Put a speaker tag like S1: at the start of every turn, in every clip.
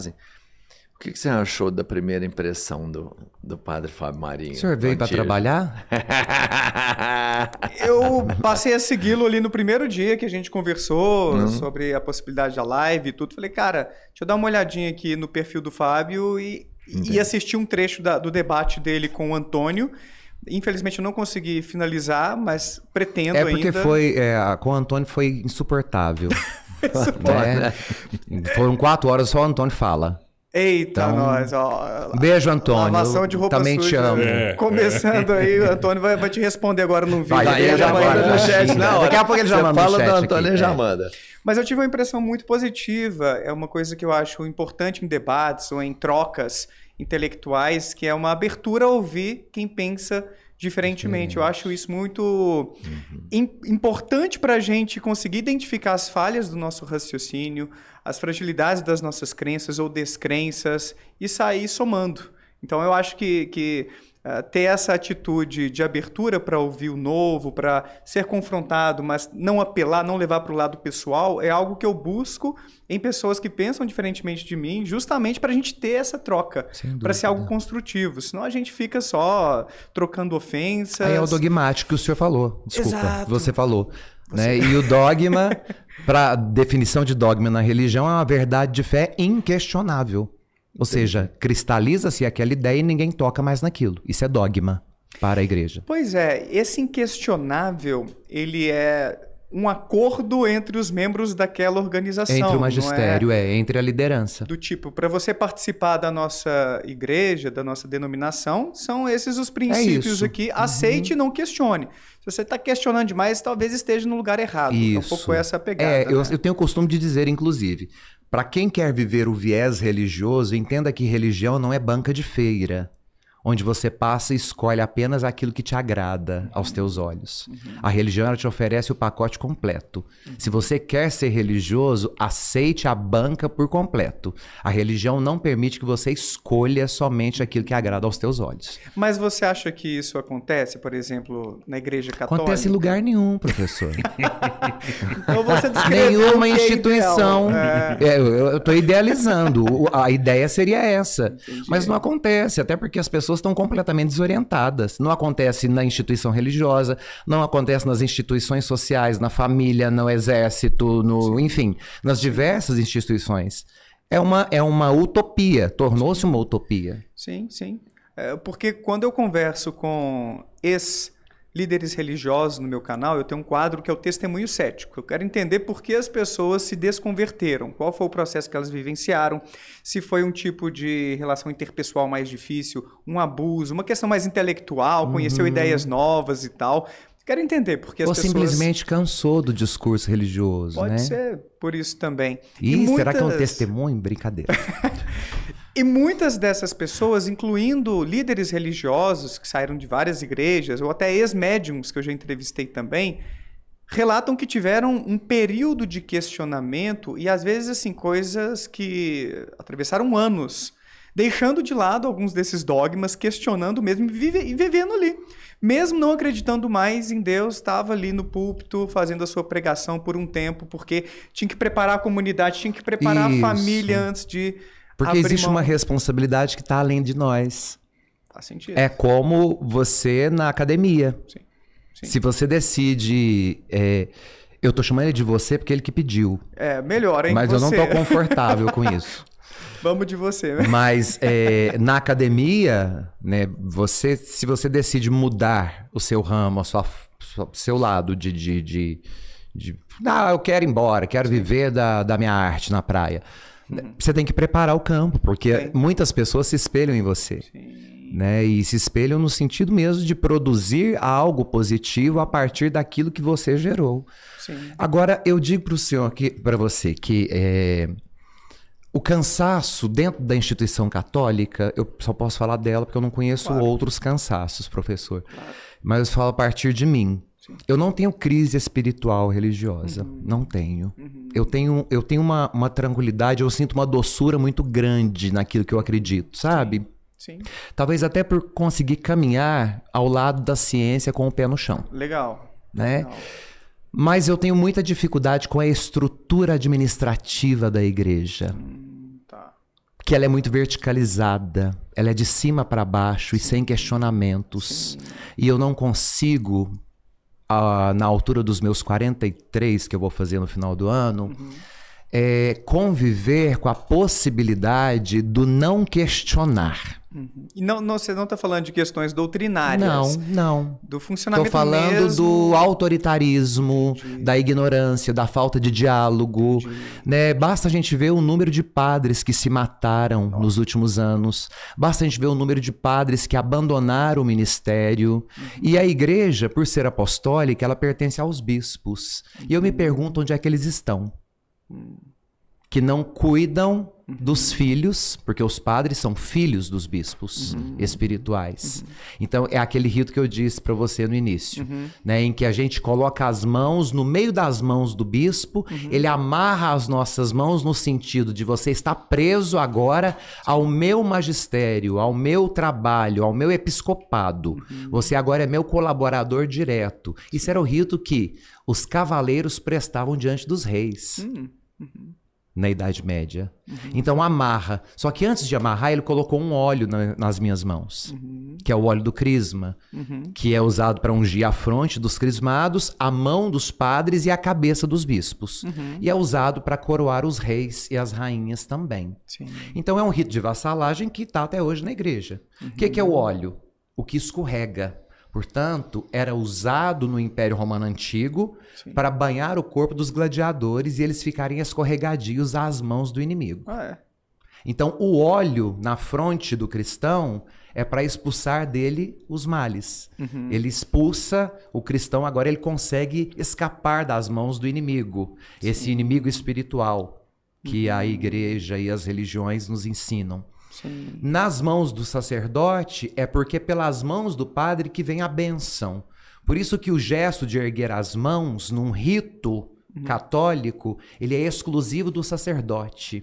S1: O que você achou da primeira impressão do padre Fábio Marinho?
S2: O senhor veio para trabalhar?
S3: Eu passei a segui-lo ali no primeiro dia que a gente conversou sobre a possibilidade da live e tudo. Falei, cara, deixa eu dar uma olhadinha aqui no perfil do Fábio e assistir um trecho do debate dele com o Antônio. Infelizmente eu não consegui finalizar, mas pretendo ainda.
S2: É porque com o Antônio foi insuportável. Foram 4 horas, só o Antônio fala.
S3: Eita, então, nós, ó.
S2: Beijo, Antônio.
S3: Lavação de roupa
S2: também
S3: suja,
S2: te amo.
S3: Começando aí, o Antônio vai te responder agora no vídeo.
S1: Ele já manda no chat na hora.
S2: Daqui a pouco ele já manda no chat.
S1: Fala do Antônio, ele já manda.
S3: Mas eu tive uma impressão muito positiva. É uma coisa que eu acho importante em debates ou em trocas intelectuais, que é uma abertura a ouvir quem pensa diferentemente. Eu acho isso muito importante para a gente conseguir identificar as falhas do nosso raciocínio, as fragilidades das nossas crenças ou descrenças e sair somando. Então eu acho que ter essa atitude de abertura para ouvir o novo, para ser confrontado, mas não apelar, não levar para o lado pessoal, é algo que eu busco em pessoas que pensam diferentemente de mim, justamente para a gente ter essa troca, para ser algo construtivo. Senão a gente fica só trocando ofensas.
S2: Aí é o dogmático que o senhor falou. Desculpa,
S3: Exato.
S2: você falou. Né? E o dogma, para definição de dogma na religião, é uma verdade de fé inquestionável. Ou seja, cristaliza-se aquela ideia e ninguém toca mais naquilo. Isso é dogma para a igreja.
S3: Pois é, esse inquestionável, ele é um acordo entre os membros daquela organização.
S2: Entre o magistério, entre a liderança.
S3: Do tipo, para você participar da nossa igreja, da nossa denominação, são esses os princípios aqui. Aceite e não questione. Se você está questionando demais, talvez esteja no lugar errado.
S2: Isso.
S3: É um pouco essa pegada.
S2: Eu tenho o costume de dizer, inclusive, para quem quer viver o viés religioso, entenda que religião não é banca de feira, onde você passa e escolhe apenas aquilo que te agrada aos teus olhos. A religião, ela te oferece o pacote completo. Se você quer ser religioso, aceite a banca por completo. A religião não permite que você escolha somente aquilo que agrada aos teus olhos.
S3: Mas você acha que isso acontece, por exemplo, na igreja católica?
S2: Acontece em lugar nenhum, professor.
S3: Então você descreveu
S2: nenhuma instituição. Eu estou idealizando. A ideia seria essa.
S3: Entendi.
S2: Mas não acontece, até porque as pessoas estão completamente desorientadas. Não acontece na instituição religiosa, não acontece nas instituições sociais, na família, no exército, enfim, nas diversas instituições. É uma utopia, tornou-se uma utopia.
S3: Sim, sim. Porque quando eu converso com líderes religiosos no meu canal, eu tenho um quadro que é o testemunho cético. Eu quero entender por que as pessoas se desconverteram, qual foi o processo que elas vivenciaram, se foi um tipo de relação interpessoal mais difícil, um abuso, uma questão mais intelectual, conheceu ideias novas e tal. Quero entender por que as pessoas...
S2: Ou simplesmente cansou do discurso religioso, né?
S3: Pode ser por isso também.
S2: Será que é um testemunho? Brincadeira.
S3: E muitas dessas pessoas, incluindo líderes religiosos que saíram de várias igrejas, ou até ex-médiums que eu já entrevistei também, relatam que tiveram um período de questionamento e, às vezes, assim, coisas que atravessaram anos, deixando de lado alguns desses dogmas, questionando mesmo e vivendo ali. Mesmo não acreditando mais em Deus, estava ali no púlpito fazendo a sua pregação por um tempo, porque tinha que preparar a comunidade, tinha que preparar a família antes de...
S2: Porque existe uma responsabilidade que está além de nós.
S3: Faz sentido.
S2: É como você na academia.
S3: Sim.
S2: Se você decide... eu tô chamando ele de você porque ele que pediu.
S3: Melhor, hein?
S2: Mas eu não tô confortável com isso.
S3: Vamos de você. Né?
S2: Mas na academia, né, se você decide mudar o seu ramo, o seu lado eu quero ir embora, quero viver da minha arte na praia. Você tem que preparar o campo, porque muitas pessoas se espelham em você. Né? E se espelham no sentido mesmo de produzir algo positivo a partir daquilo que você gerou.
S3: Sim.
S2: Agora, eu digo para você que o cansaço dentro da instituição católica, eu só posso falar dela porque eu não conheço outros cansaços, professor. Claro. Mas eu falo a partir de mim. Sim. Eu não tenho crise espiritual religiosa. Não tenho. Eu tenho uma tranquilidade, eu sinto uma doçura muito grande naquilo que eu acredito, sabe?
S3: Sim.
S2: Talvez até por conseguir caminhar ao lado da ciência com o pé no chão.
S3: Legal.
S2: Né?
S3: Legal.
S2: Mas eu tenho muita dificuldade com a estrutura administrativa da igreja.
S3: Tá.
S2: que ela é muito verticalizada, ela é de cima para baixo e sem questionamentos. E eu não consigo, na altura dos meus 43, que eu vou fazer no final do ano, conviver com a possibilidade do não questionar.
S3: E você não está falando de questões doutrinárias.
S2: Não.
S3: Do funcionamento
S2: Estou falando
S3: mesmo.
S2: do autoritarismo, da ignorância, da falta de diálogo. Né? Basta a gente ver o número de padres que se mataram nos últimos anos. Basta a gente ver o número de padres que abandonaram o ministério. E a igreja, por ser apostólica, ela pertence aos bispos. E eu me pergunto onde é que eles estão. Que não cuidam dos filhos, porque os padres são filhos dos bispos espirituais. Então, é aquele rito que eu disse para você no início, né, em que a gente coloca as mãos no meio das mãos do bispo, ele amarra as nossas mãos no sentido de você estar preso agora ao meu magistério, ao meu trabalho, ao meu episcopado. Você agora é meu colaborador direto. Isso era o rito que os cavaleiros prestavam diante dos reis. Na Idade Média. Então amarra. Só que antes de amarrar, ele colocou um óleo nas minhas mãos, que é o óleo do crisma, que é usado para ungir a fronte dos crismados, a mão dos padres e a cabeça dos bispos. E é usado para coroar os reis e as rainhas também.
S3: Sim.
S2: Então é um rito de vassalagem que está até hoje na igreja. O que é o óleo? O que escorrega. Portanto, era usado no Império Romano Antigo para banhar o corpo dos gladiadores e eles ficarem escorregadios às mãos do inimigo. Então, o óleo na fronte do cristão é para expulsar dele os males. Ele expulsa o cristão, agora ele consegue escapar das mãos do inimigo. Esse inimigo espiritual que a igreja e as religiões nos ensinam.
S3: Sim.
S2: Nas mãos do sacerdote é porque pelas mãos do padre que vem a bênção. Por isso que o gesto de erguer as mãos num rito católico, ele é exclusivo do sacerdote.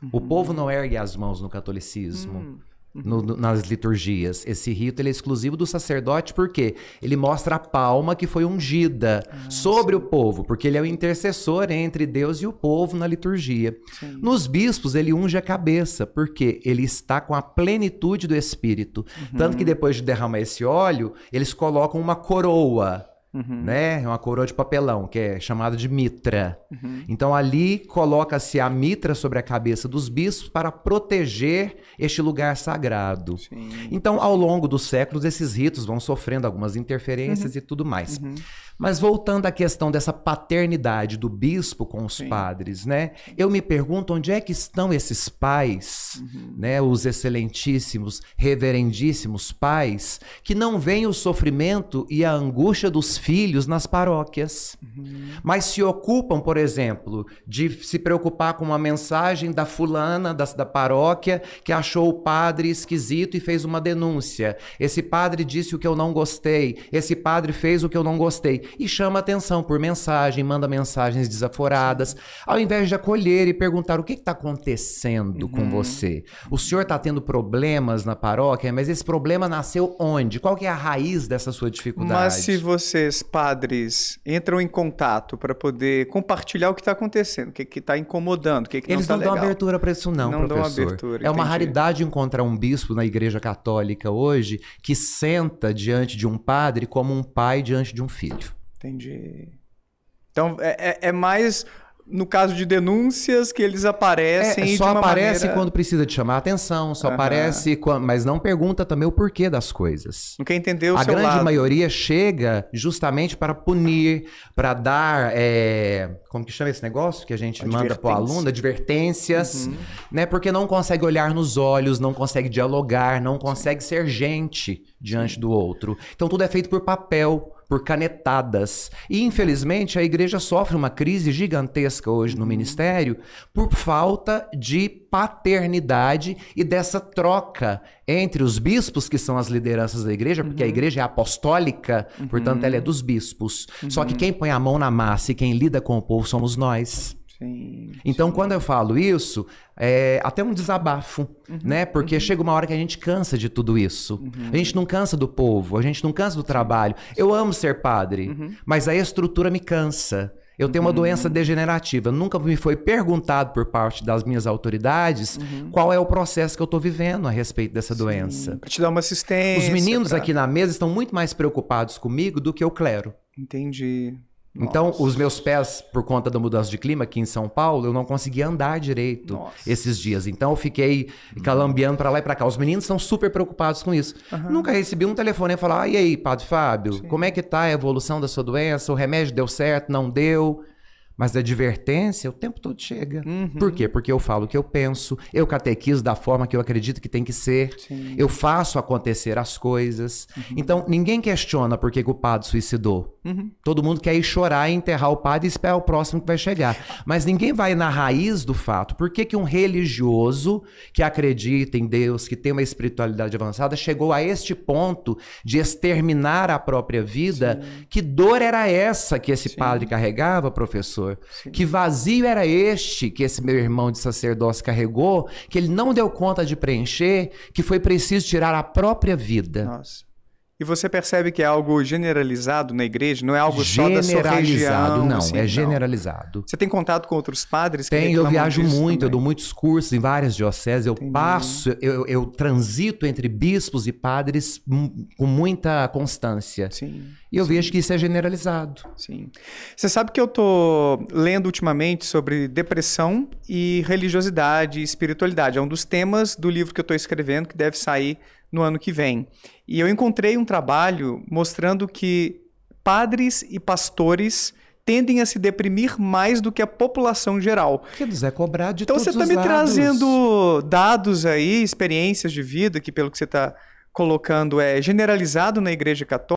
S2: O povo não ergue as mãos no catolicismo. Nas liturgias. Esse rito ele é exclusivo do sacerdote porque ele mostra a palma que foi ungida sobre o povo, porque ele é o intercessor entre Deus e o povo na liturgia. Nos bispos ele unge a cabeça, porque ele está com a plenitude do Espírito. Tanto que depois de derramar esse óleo, eles colocam uma coroa, né? Uma coroa de papelão, que é chamada de mitra. Então ali coloca-se a mitra sobre a cabeça dos bispos para proteger este lugar sagrado. Então, ao longo dos séculos, esses ritos vão sofrendo algumas interferências e tudo mais. Mas voltando à questão dessa paternidade do bispo com os padres, né? Eu me pergunto onde é que estão esses pais, né? Os excelentíssimos, reverendíssimos pais, que não veem o sofrimento e a angústia dos filhos nas paróquias, mas se ocupam, por exemplo, de se preocupar com uma mensagem da fulana da paróquia que achou o padre esquisito e fez uma denúncia. Esse padre disse o que eu não gostei, esse padre fez o que eu não gostei. E chama atenção por mensagem, manda mensagens desaforadas, ao invés de acolher e perguntar o que está acontecendo com você. O senhor está tendo problemas na paróquia, mas esse problema nasceu onde? Qual que é a raiz dessa sua dificuldade?
S3: Mas se vocês, padres, entram em contato para poder compartilhar o que está acontecendo, o que está incomodando, o que não
S2: Eles
S3: está
S2: não
S3: legal.
S2: dão abertura para isso não,
S3: Não
S2: professor.
S3: dão abertura,
S2: é uma
S3: entendi.
S2: raridade encontrar um bispo na igreja católica hoje que senta diante de um padre como um pai diante de um filho.
S3: Entendi. Então, é mais no caso de denúncias que eles aparecem
S2: só
S3: de uma
S2: aparece
S3: maneira...
S2: quando precisa de chamar a atenção, só aparece quando... Mas não pergunta também o porquê das coisas.
S3: Não quer entender o
S2: A
S3: seu
S2: grande
S3: lado.
S2: maioria chega justamente para punir, para dar, como que chama esse negócio que a gente manda para o aluno? Advertências, né? Porque não consegue olhar nos olhos, não consegue dialogar, não consegue ser gente diante do outro. Então tudo é feito por papel, por canetadas. E, infelizmente, a igreja sofre uma crise gigantesca hoje no ministério por falta de paternidade e dessa troca entre os bispos, que são as lideranças da igreja, porque a igreja é apostólica, portanto, ela é dos bispos. Só que quem põe a mão na massa e quem lida com o povo somos nós. Então, quando eu falo isso, é até um desabafo, né? Porque chega uma hora que a gente cansa de tudo isso. A gente não cansa do povo, a gente não cansa do trabalho. Eu amo ser padre, mas a estrutura me cansa. Eu tenho uma doença degenerativa. Nunca me foi perguntado por parte das minhas autoridades qual é o processo que eu estou vivendo a respeito dessa doença.
S3: Para te dar uma assistência.
S2: Os meninos aqui na mesa estão muito mais preocupados comigo do que o clero.
S3: Entendi.
S2: Então,
S3: Nossa.
S2: os meus pés, por conta da mudança de clima aqui em São Paulo, eu não conseguia andar direito esses dias. Então, eu fiquei calambeando para lá e para cá. Os meninos estão super preocupados com isso. Nunca recebi um telefone e falar: e aí, Padre Fábio, como é que tá a evolução da sua doença? O remédio deu certo? Não deu? Mas a advertência o tempo todo chega. Por quê? Porque eu falo o que eu penso, eu catequizo da forma que eu acredito que tem que ser, eu faço acontecer as coisas. Então, ninguém questiona por que o padre suicidou. Todo mundo quer ir chorar e enterrar o padre e esperar o próximo que vai chegar. Mas ninguém vai na raiz do fato. Por que um religioso que acredita em Deus, que tem uma espiritualidade avançada, chegou a este ponto de exterminar a própria vida? Que dor era essa que esse padre carregava, professor? Que vazio era este que esse meu irmão de sacerdócio carregou, que ele não deu conta de preencher, que foi preciso tirar a própria vida.
S3: Nossa. E você percebe que é algo generalizado na igreja? Não é algo só da sua região?
S2: Generalizado, não.
S3: Assim,
S2: É generalizado.
S3: Você tem contato com outros padres?
S2: Tem, eu viajo muito,
S3: também?
S2: eu dou muitos cursos em várias dioceses, eu passo, eu transito entre bispos e padres com muita constância.
S3: Sim.
S2: E eu vejo que isso é generalizado.
S3: Sim. Você sabe que eu tô lendo ultimamente sobre depressão e religiosidade e espiritualidade. É um dos temas do livro que eu estou escrevendo, que deve sair no ano que vem. E eu encontrei um trabalho mostrando que padres e pastores tendem a se deprimir mais do que a população geral.
S2: Porque nos é cobrado de
S3: então
S2: todos os lados.
S3: Então você está me trazendo dados aí, experiências de vida, que pelo que você está colocando é generalizado na Igreja Católica.